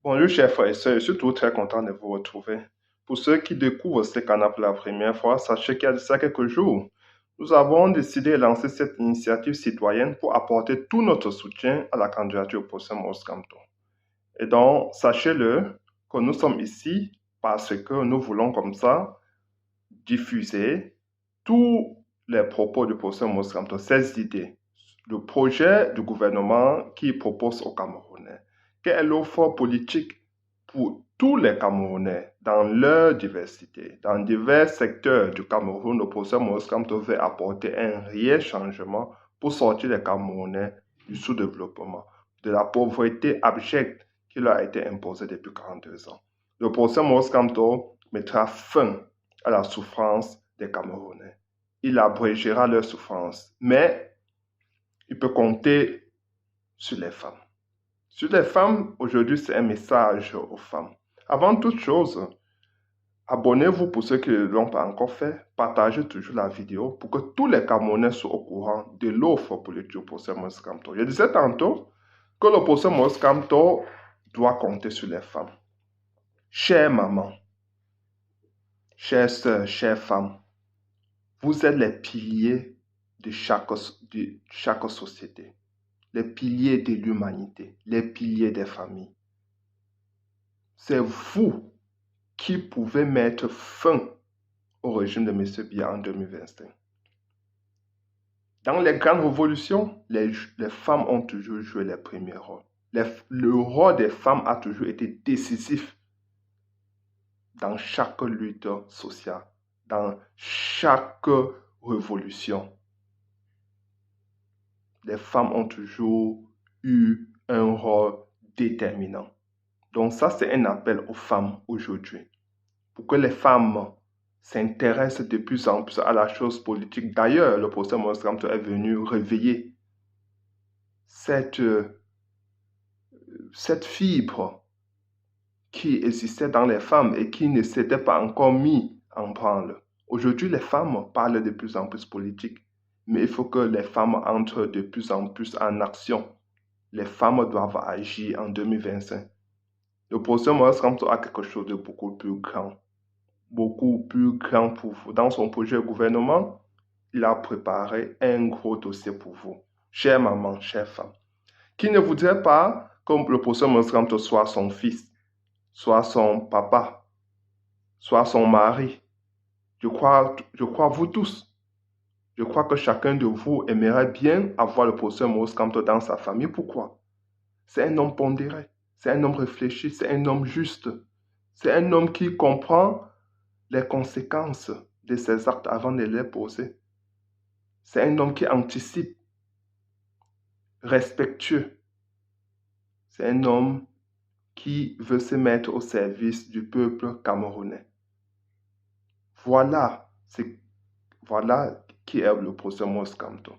Bonjour chers frères et sœurs, je suis toujours très content de vous retrouver. Pour ceux qui découvrent ce canal pour la première fois, sachez qu'il y a de ça quelques jours, nous avons décidé de lancer cette initiative citoyenne pour apporter tout notre soutien à la candidature au procès Maurice Kamto. Et donc, sachez-le que nous sommes ici parce que nous voulons comme ça diffuser tous les propos du procès Maurice Kamto, ses idées, le projet du gouvernement qui propose aux Camerounais. Quelle est l'offre politique pour tous les Camerounais dans leur diversité, dans divers secteurs du Cameroun? Le procès Maurice Kamto veut apporter un réel changement pour sortir les Camerounais du sous-développement, de la pauvreté abjecte qui leur a été imposée depuis 42 ans. Le procès Maurice Kamto mettra fin à la souffrance des Camerounais. Il abrégera leur souffrance, mais il peut compter sur les femmes. Sur les femmes, aujourd'hui, c'est un message aux femmes. Avant toute chose, abonnez-vous pour ceux qui ne l'ont pas encore fait. Partagez toujours la vidéo pour que tous les Camerounais soient au courant de l'offre politique du procès Maurice Kamto. Je disais tantôt que le procès Maurice Kamto doit compter sur les femmes. Chères mamans, chères sœurs, chères femmes, vous êtes les piliers de chaque société, les piliers de l'humanité, les piliers des familles. C'est vous qui pouvez mettre fin au régime de M. Biya en 2025. Dans les grandes révolutions, les femmes ont toujours joué les premiers rôles. Le rôle des femmes a toujours été décisif dans chaque lutte sociale, dans chaque révolution. Les femmes ont toujours eu un rôle déterminant. Donc ça, c'est un appel aux femmes aujourd'hui, pour que les femmes s'intéressent de plus en plus à la chose politique. D'ailleurs, le procès Maurice Kamto est venu réveiller cette fibre qui existait dans les femmes et qui ne s'était pas encore mise en branle. Aujourd'hui, les femmes parlent de plus en plus politique, mais il faut que les femmes entrent de plus en plus en action. Les femmes doivent agir en 2025. Le procès Maurice Kamto a quelque chose de beaucoup plus grand pour vous. Dans son projet gouvernement, il a préparé un gros dossier pour vous. Chère maman, chère femme, qui ne voudrait pas que le procès Maurice Kamto soit son fils, soit son papa, soit son mari. Je crois vous tous. Je crois que chacun de vous aimerait bien avoir le procès Maurice Kamto dans sa famille. Pourquoi? C'est un homme pondéré, c'est un homme réfléchi, c'est un homme juste. C'est un homme qui comprend les conséquences de ses actes avant de les poser. C'est un homme qui anticipe, respectueux. C'est un homme qui veut se mettre au service du peuple camerounais. Voilà qui est le procès Maurice Kamto.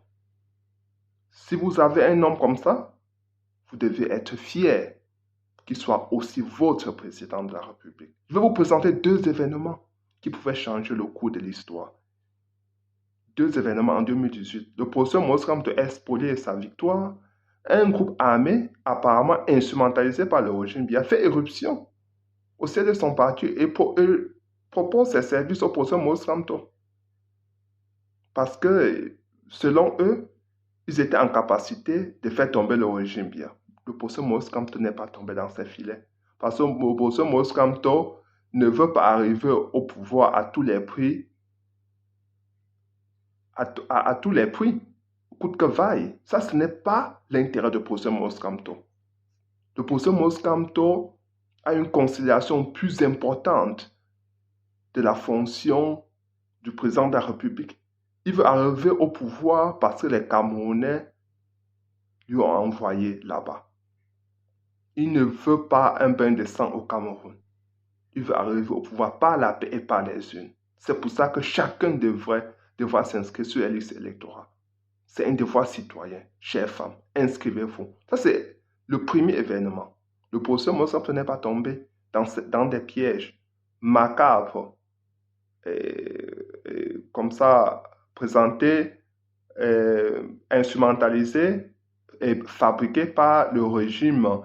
Si vous avez un homme comme ça, vous devez être fier qu'il soit aussi votre président de la République. Je vais vous présenter deux événements qui pouvaient changer le cours de l'histoire. Deux événements en 2018. Le procès Maurice Kamto est spolié de sa victoire. Un groupe armé, apparemment instrumentalisé par le régime Biya, fait éruption au sein de son parti et propose ses services au procès Maurice Kamto. Parce que, selon eux, ils étaient en capacité de faire tomber le régime Biya. Le procès Maurice Kamto n'est pas tombé dans ses filets. Parce que le procès Maurice Kamto ne veut pas arriver au pouvoir à tous les prix, à tous les prix, coûte que vaille. Ça, ce n'est pas l'intérêt du procès Maurice Kamto. Le procès Maurice Kamto a une considération plus importante de la fonction du président de la République. Il veut arriver au pouvoir parce que les Camerounais lui ont envoyé là-bas. Il ne veut pas un bain de sang au Cameroun. Il veut arriver au pouvoir par la paix et par les urnes. C'est pour ça que chacun devra s'inscrire sur les listes électorales. C'est un devoir citoyen, chères femmes. Inscrivez-vous. Ça, c'est le premier événement. Le procès Maurice Kamto n'est pas tombé dans des pièges macabres, comme ça, présentés, instrumentalisés et fabriqués par le régime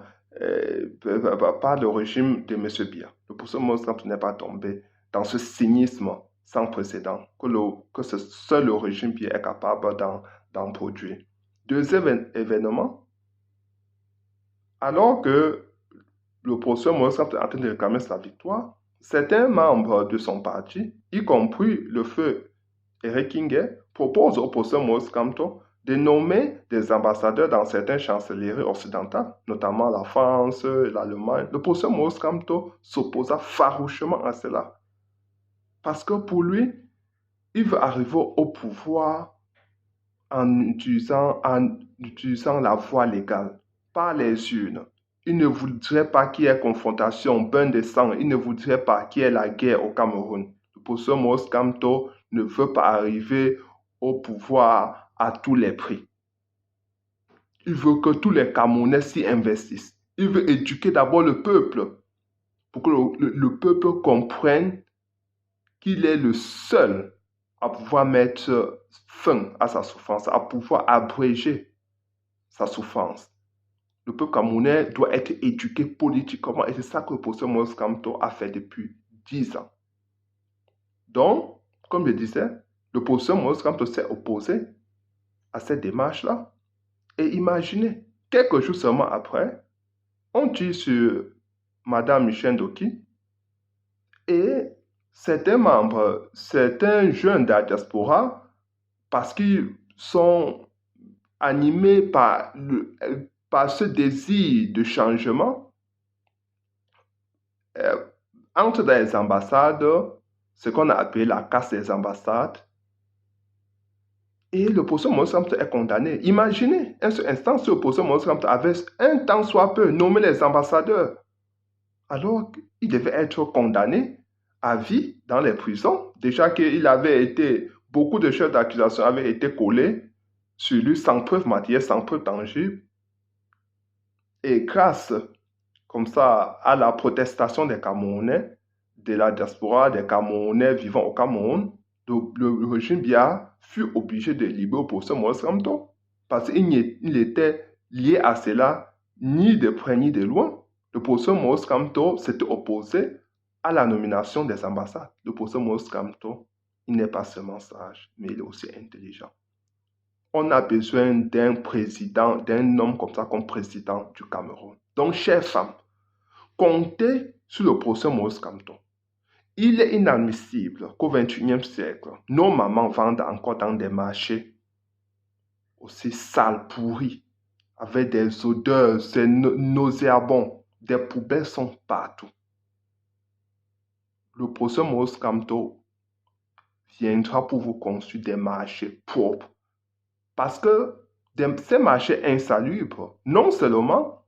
par le régime de M. Biya. Le professeur Maurice Kamto n'est pas tombé dans ce cynisme sans précédent que seul le régime Biya est capable d'en produire. Deuxième événement, alors que le professeur Maurice Kamto est en train de réclamer sa victoire, certains membres de son parti, y compris le feu Eric Kinguet, proposent au professeur Maurice Kamto de nommer des ambassadeurs dans certaines chancelleries occidentales, notamment la France, l'Allemagne. Le professeur Maurice Kamto s'opposa farouchement à cela. Parce que pour lui, il veut arriver au pouvoir en utilisant la voie légale, pas les urnes. Il ne voudrait pas qu'il y ait confrontation, bain de sang. Il ne voudrait pas qu'il y ait la guerre au Cameroun. Le professeur Maurice Kamto ne veut pas arriver au pouvoir à tous les prix. Il veut que tous les Camerounais s'y investissent. Il veut éduquer d'abord le peuple pour que le peuple comprenne qu'il est le seul à pouvoir mettre fin à sa souffrance, à pouvoir abréger sa souffrance. Le peuple camerounais doit être éduqué politiquement et c'est ça que le professeur Maurice Kamto a fait depuis 10 ans. Donc, comme je disais, le professeur Maurice Kamto s'est opposé à cette démarche-là. Et imaginez, quelques jours seulement après, on tire sur Madame Michel Ndoki et certains membres, certains jeunes de la diaspora, parce qu'ils sont animés par ce désir de changement, entrent dans les ambassades, ce qu'on a appelé la casse des ambassades, et le professeur Maurice Kamto est condamné. Imaginez, un seul instant, si le professeur Maurice Kamto avait un tant soit peu nommé les ambassadeurs, alors qu'il devait être condamné à vie dans les prisons. Déjà qu'il avait été, beaucoup de chefs d'accusation avaient été collés sur lui sans preuve matérielle, sans preuve tangible. Et grâce, comme ça, à la protestation des Camerounais, de la diaspora, des Camerounais vivant au Cameroun, le régime Biya fut obligé de libérer le professeur Maurice Kamto parce qu'il était lié à cela ni de près ni de loin. Le professeur Maurice Kamto s'était opposé à la nomination des ambassades. Le professeur Maurice Kamto, il n'est pas seulement sage, mais il est aussi intelligent. On a besoin d'un président, d'un homme comme ça, comme président du Cameroun. Donc, chères femmes, comptez sur le professeur Maurice Kamto. Il est inadmissible qu'au XXIe siècle, nos mamans vendent encore dans des marchés aussi sales, pourris, avec des odeurs, c'est nauséabond. Des poubelles sont partout. Le professeur Maurice Kamto viendra pour vous construire des marchés propres. Parce que ces marchés insalubres, non seulement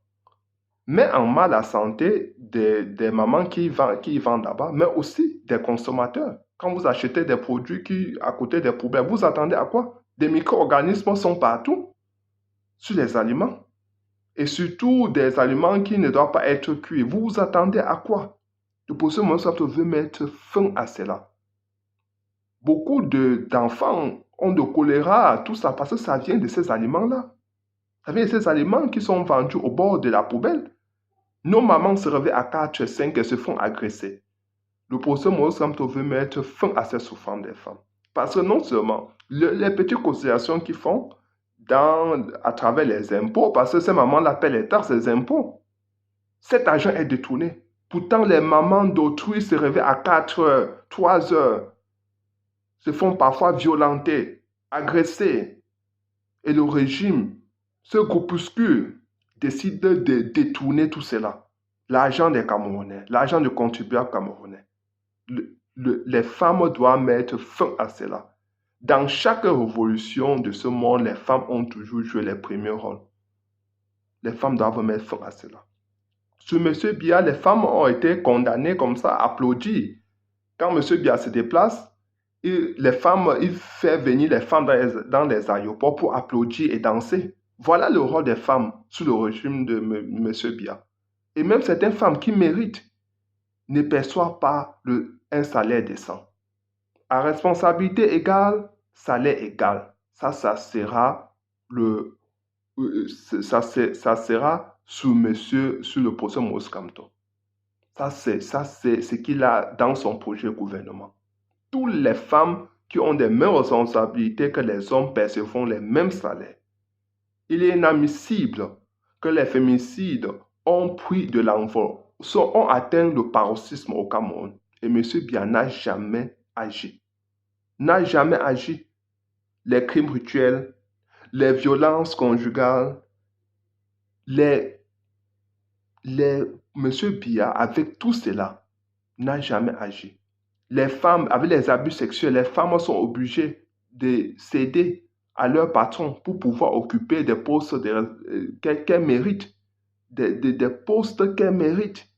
met en mal la santé des mamans qui vendent là-bas, mais aussi des consommateurs. Quand vous achetez des produits à côté des poubelles, vous attendez à quoi? Des micro-organismes sont partout sur les aliments. Et surtout des aliments qui ne doivent pas être cuits. Vous vous attendez à quoi? Le professeur Maurice Kamto veut mettre fin à cela. Beaucoup d'enfants ont de choléra, tout ça, parce que ça vient de ces aliments-là. Ça vient de ces aliments qui sont vendus au bord de la poubelle. Nos mamans se réveillent à 4 et 5 et se font agresser. Le professeur Maurice Kamto veut mettre fin à cette souffrance des femmes. Parce que non seulement les petites cotisations qu'ils font à travers les impôts, parce que ces mamans paient les taxes des impôts, cet argent est détourné. Pourtant, les mamans d'autrui se réveillent à 4 heures, 3 heures, se font parfois violenter, agresser. Et le régime, ce groupuscule, décide de détourner tout cela. L'argent des Camerounais, l'argent du contribuable camerounais. Les femmes doivent mettre fin à cela. Dans chaque révolution de ce monde, les femmes ont toujours joué les premiers rôles. Les femmes doivent mettre fin à cela. Sur M. Biya, les femmes ont été condamnées comme ça, applaudies. Quand M. Biya se déplace, il fait venir les femmes dans les aéroports pour applaudir et danser. Voilà le rôle des femmes sous le régime de M. Biya. Et même certaines femmes qui méritent ne perçoivent pas un salaire décent. À responsabilité égale, salaire égal. Ça sera sur le professeur Maurice Kamto. Ça, c'est ce qu'il a dans son projet gouvernement. Toutes les femmes qui ont les mêmes responsabilités que les hommes percevront les mêmes salaires. Il est inadmissible que les féminicides ont pris de l'envol, ont atteint le paroxysme au Cameroun. Et M. Biya n'a jamais agi. N'a jamais agi. Les crimes rituels, les violences conjugales, M. Biya, avec tout cela, n'a jamais agi. Les femmes, avec les abus sexuels, les femmes sont obligées de céder à leur patron pour pouvoir occuper des postes qu'elles méritent, des postes qu'elles méritent.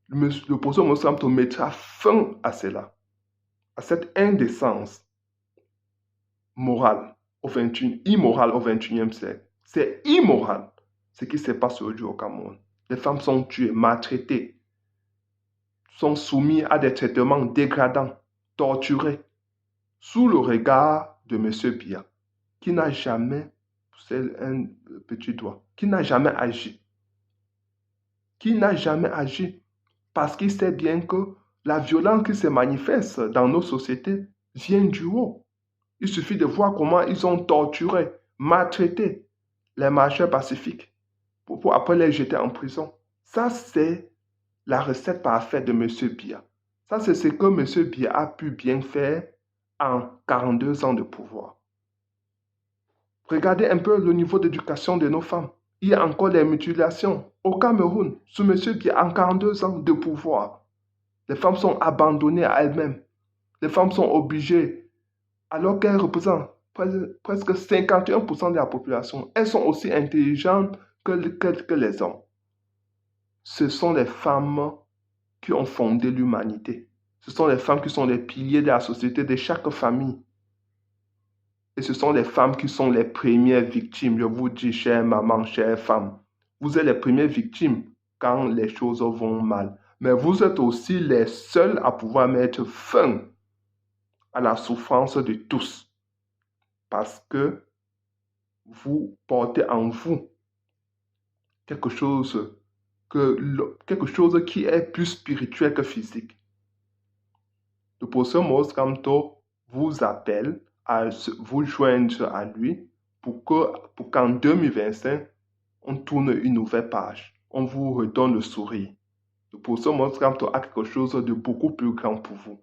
Le professeur Maurice Kamto mettra fin à cela, à cette indécence morale immorale au XXIe siècle. C'est immoral ce qui se passe aujourd'hui au Cameroun. Les femmes sont tuées, maltraitées, sont soumises à des traitements dégradants, torturées, sous le regard de M. Biya, qui n'a jamais poussé un petit doigt, qui n'a jamais agi. Parce qu'il sait bien que la violence qui se manifeste dans nos sociétés vient du haut. Il suffit de voir comment ils ont torturé, maltraité les marcheurs pacifiques pour après les jeter en prison. Ça, c'est la recette parfaite de M. Biya. Ça, c'est ce que M. Biya a pu bien faire en 42 ans de pouvoir. Regardez un peu le niveau d'éducation de nos femmes. Il y a encore des mutilations au Cameroun, sous M. Biya, en 42 ans de pouvoir. Les femmes sont abandonnées à elles-mêmes. Les femmes sont obligées, alors qu'elles représentent presque 51% de la population. Elles sont aussi intelligentes que les hommes. Ce sont les femmes qui ont fondé l'humanité. Ce sont les femmes qui sont les piliers de la société, de chaque famille. Et ce sont les femmes qui sont les premières victimes. Je vous dis, chère maman, chère femme, vous êtes les premières victimes quand les choses vont mal. Mais vous êtes aussi les seuls à pouvoir mettre fin à la souffrance de tous. Parce que vous portez en vous quelque chose qui est plus spirituel que physique. Le professeur Maurice Kamto vous appelle à vous joindre à lui pour qu'en 2025, on tourne une nouvelle page. On vous redonne le sourire. Le professeur Maurice Kamto a quelque chose de beaucoup plus grand pour vous.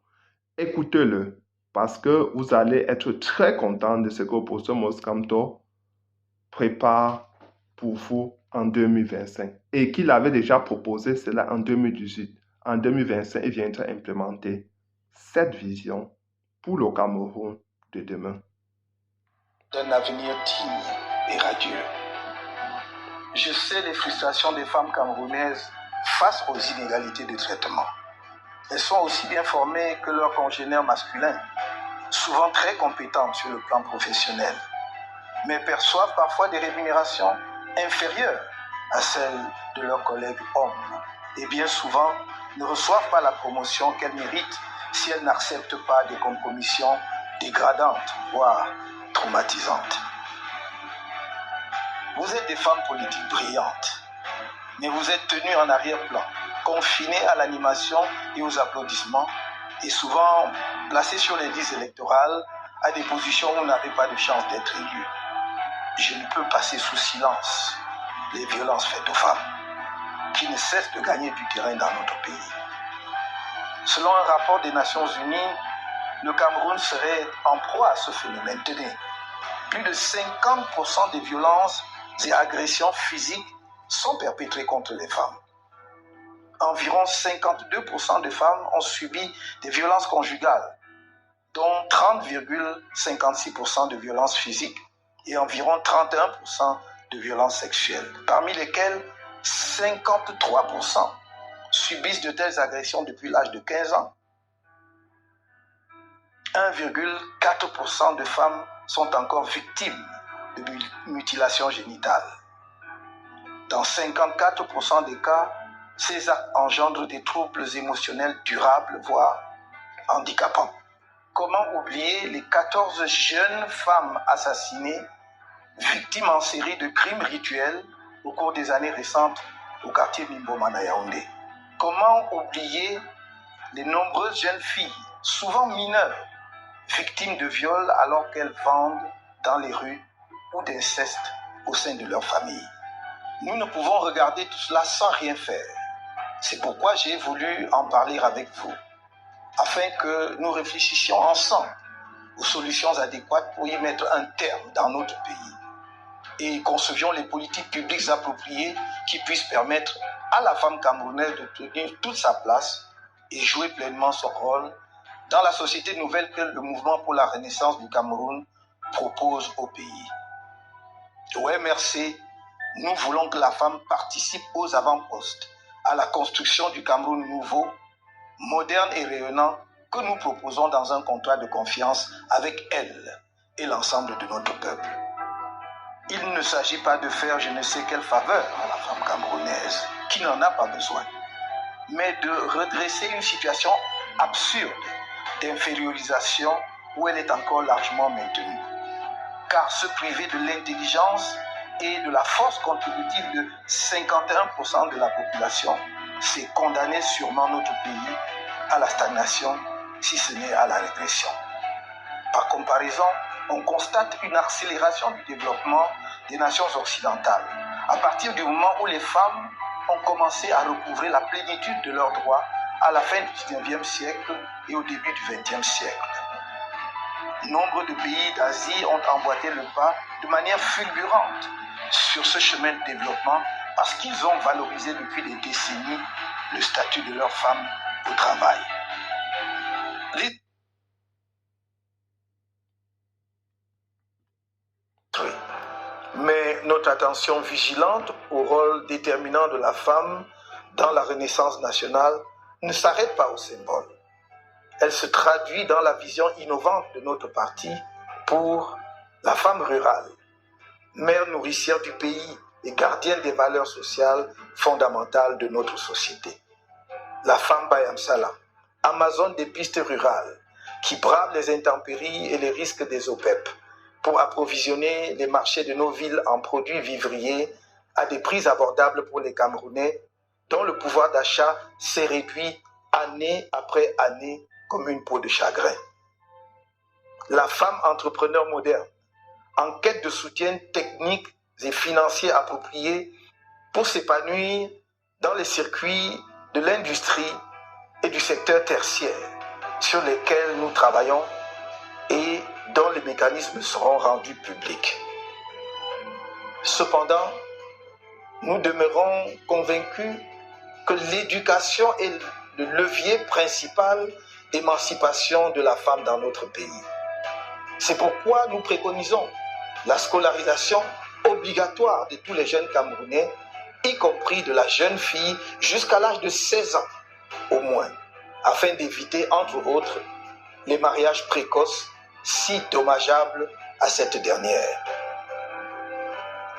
Écoutez-le parce que vous allez être très content de ce que le professeur Maurice Kamto prépare pour vous en 2025 et qu'il avait déjà proposé cela en 2018. En 2025, il viendra implémenter cette vision pour le Cameroun de demain. D'un avenir digne et radieux. Je sais les frustrations des femmes camerounaises face aux inégalités de traitement. Elles sont aussi bien formées que leurs congénères masculins, souvent très compétentes sur le plan professionnel, mais perçoivent parfois des rémunérations inférieures à celles de leurs collègues hommes et bien souvent ne reçoivent pas la promotion qu'elles méritent si elles n'acceptent pas des compromissions dégradantes, voire traumatisantes. Vous êtes des femmes politiques brillantes, mais vous êtes tenues en arrière-plan, confinées à l'animation et aux applaudissements et souvent placées sur les listes électorales à des positions où vous n'avez pas de chance d'être élu. Je ne peux passer sous silence les violences faites aux femmes, qui ne cessent de gagner du terrain dans notre pays. Selon un rapport des Nations Unies, le Cameroun serait en proie à ce phénomène. Tenez, plus de 50% des violences et agressions physiques sont perpétrées contre les femmes. Environ 52% de femmes ont subi des violences conjugales, dont 30,56% de violences physiques et environ 31% de violences sexuelles, parmi lesquelles 53% subissent de telles agressions depuis l'âge de 15 ans. 1,4% de femmes sont encore victimes de mutilations génitales. Dans 54% des cas, ces actes engendrent des troubles émotionnels durables, voire handicapants. Comment oublier les 14 jeunes femmes assassinées, victimes en série de crimes rituels au cours des années récentes au quartier Mimboma à Yaoundé. Comment oublier les nombreuses jeunes filles, souvent mineures, victimes de viols alors qu'elles vendent dans les rues ou d'inceste au sein de leur famille. Nous ne pouvons regarder tout cela sans rien faire. C'est pourquoi j'ai voulu en parler avec vous, afin que nous réfléchissions ensemble aux solutions adéquates pour y mettre un terme dans notre pays et concevions les politiques publiques appropriées qui puissent permettre à la femme camerounaise d'obtenir toute sa place et jouer pleinement son rôle dans la société nouvelle que le mouvement pour la renaissance du Cameroun propose au pays. Au MRC, nous voulons que la femme participe aux avant-postes à la construction du Cameroun nouveau, moderne et rayonnant que nous proposons dans un contrat de confiance avec elle et l'ensemble de notre peuple. Il ne s'agit pas de faire je ne sais quelle faveur à la femme camerounaise, qui n'en a pas besoin, mais de redresser une situation absurde d'infériorisation où elle est encore largement maintenue. Car se priver de l'intelligence et de la force contributive de 51% de la population, c'est condamner sûrement notre pays à la stagnation, si ce n'est à la régression. Par comparaison, on constate une accélération du développement des nations occidentales, à partir du moment où les femmes ont commencé à recouvrer la plénitude de leurs droits à la fin du 19e siècle et au début du 20e siècle. Nombre de pays d'Asie ont emboîté le pas de manière fulgurante sur ce chemin de développement parce qu'ils ont valorisé depuis des décennies le statut de leurs femmes au travail. Mais notre attention vigilante au rôle déterminant de la femme dans la Renaissance nationale ne s'arrête pas au symbole. Elle se traduit dans la vision innovante de notre parti pour la femme rurale, mère nourricière du pays et gardienne des valeurs sociales fondamentales de notre société. La femme Bayamsala, Amazone des pistes rurales, qui brave les intempéries et les risques des OPEP pour approvisionner les marchés de nos villes en produits vivriers à des prix abordables pour les Camerounais, dont le pouvoir d'achat s'est réduit année après année comme une peau de chagrin. La femme entrepreneur moderne, en quête de soutien technique et financier approprié pour s'épanouir dans les circuits de l'industrie et du secteur tertiaire sur lesquels nous travaillons et dont les mécanismes seront rendus publics. Cependant, nous demeurons convaincus que l'éducation est le levier principal d'émancipation de la femme dans notre pays. C'est pourquoi nous préconisons la scolarisation obligatoire de tous les jeunes Camerounais, y compris de la jeune fille jusqu'à l'âge de 16 ans au moins, afin d'éviter, entre autres, les mariages précoces si dommageables à cette dernière.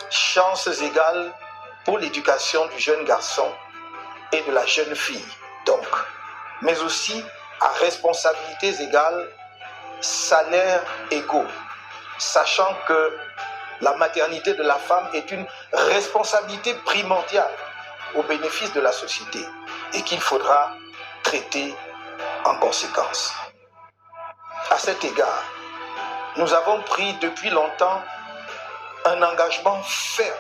Chances égales pour l'éducation du jeune garçon et de la jeune fille, donc, mais aussi à responsabilités égales, salaires égaux, sachant que la maternité de la femme est une responsabilité primordiale au bénéfice de la société et qu'il faudra traiter en conséquence. À cet égard, nous avons pris depuis longtemps un engagement ferme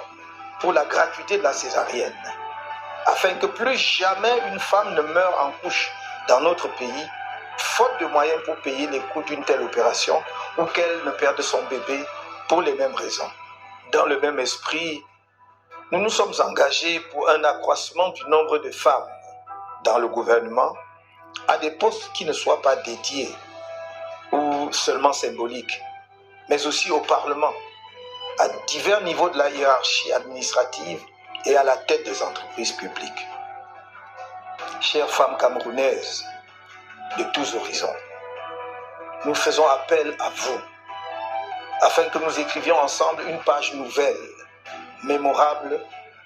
pour la gratuité de la césarienne, afin que plus jamais une femme ne meure en couche dans notre pays, faute de moyens pour payer les coûts d'une telle opération, ou qu'elle ne perde son bébé pour les mêmes raisons. Dans le même esprit, nous nous sommes engagés pour un accroissement du nombre de femmes dans le gouvernement à des postes qui ne soient pas dédiés ou seulement symboliques, mais aussi au Parlement, à divers niveaux de la hiérarchie administrative et à la tête des entreprises publiques. Chères femmes camerounaises de tous horizons, nous faisons appel à vous afin que nous écrivions ensemble une page nouvelle, mémorable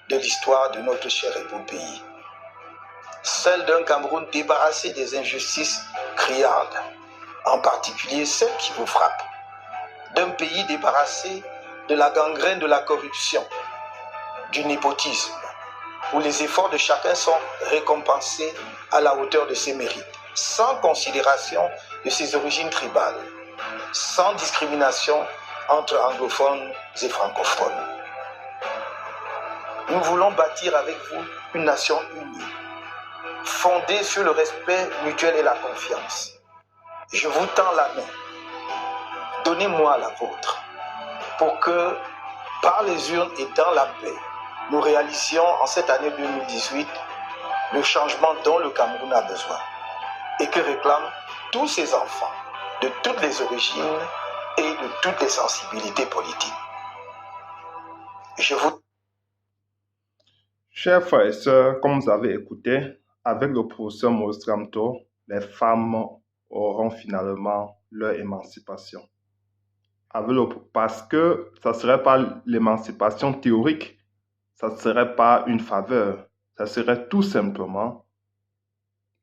de l'histoire de notre cher et beau pays. Celle d'un Cameroun débarrassé des injustices criardes, en particulier celles qui vous frappent. D'un pays débarrassé de la gangrène de la corruption, du népotisme, où les efforts de chacun sont récompensés à la hauteur de ses mérites, sans considération de ses origines tribales, sans discrimination entre anglophones et francophones. Nous voulons bâtir avec vous une nation unie, fondée sur le respect mutuel et la confiance. Je vous tends la main. Donnez-moi la vôtre, pour que, par les urnes et dans la paix, nous réalisions en cette année 2018 le changement dont le Cameroun a besoin et que réclament tous ses enfants de toutes les origines et de toutes les sensibilités politiques. Chers frères et sœurs, comme vous avez écouté, avec le professeur Maurice Kamto, les femmes auront finalement leur émancipation. Parce que ça ne serait pas l'émancipation théorique, ça ne serait pas une faveur, ça serait tout simplement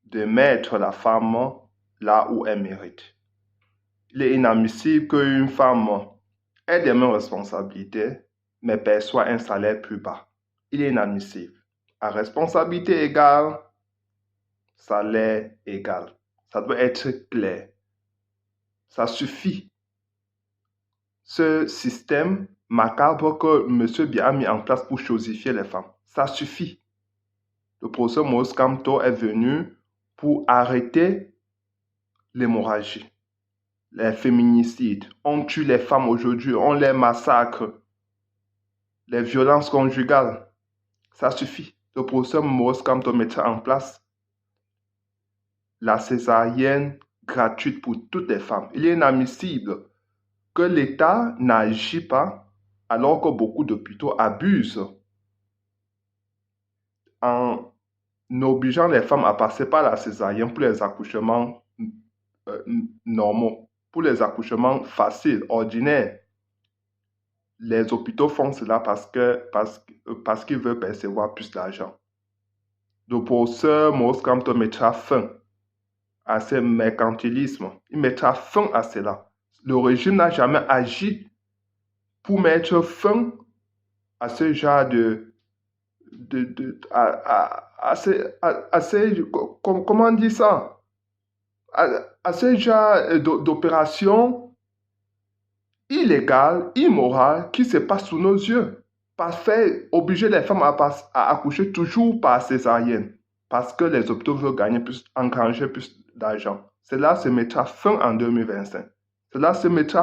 de mettre la femme là où elle mérite. Il est inadmissible qu'une femme ait des mêmes responsabilités, mais perçoit un salaire plus bas. Il est inadmissible. À responsabilité égale, salaire égal. Ça doit être clair. Ça suffit. Ce système macabre que M. Biya a mis en place pour chosifier les femmes, ça suffit. Le professeur Maurice Kamto est venu pour arrêter l'hémorragie, les féminicides. On tue les femmes aujourd'hui, on les massacre, les violences conjugales. Ça suffit. Le professeur Maurice Kamto mettra en place la césarienne gratuite pour toutes les femmes. Il est inadmissible que l'État n'agit pas alors que beaucoup d'hôpitaux abusent en obligeant les femmes à passer par la césarienne pour les accouchements normaux, pour les accouchements faciles, ordinaires. Les hôpitaux font cela parce qu'ils veulent percevoir plus d'argent. Le professeur Maurice Kamto mettra fin à ce mercantilisme. Il mettra fin à cela. Le régime n'a jamais agi pour mettre fin à ce genre comment on dit ça? À ce genre d'opération illégale, immorale, qui se passe sous nos yeux. Par fait, obliger les femmes à accoucher toujours par césarienne, parce que les hôpitaux veulent gagner plus, engranger plus d'argent. Cela se mettra fin en 2025. Cela se mettra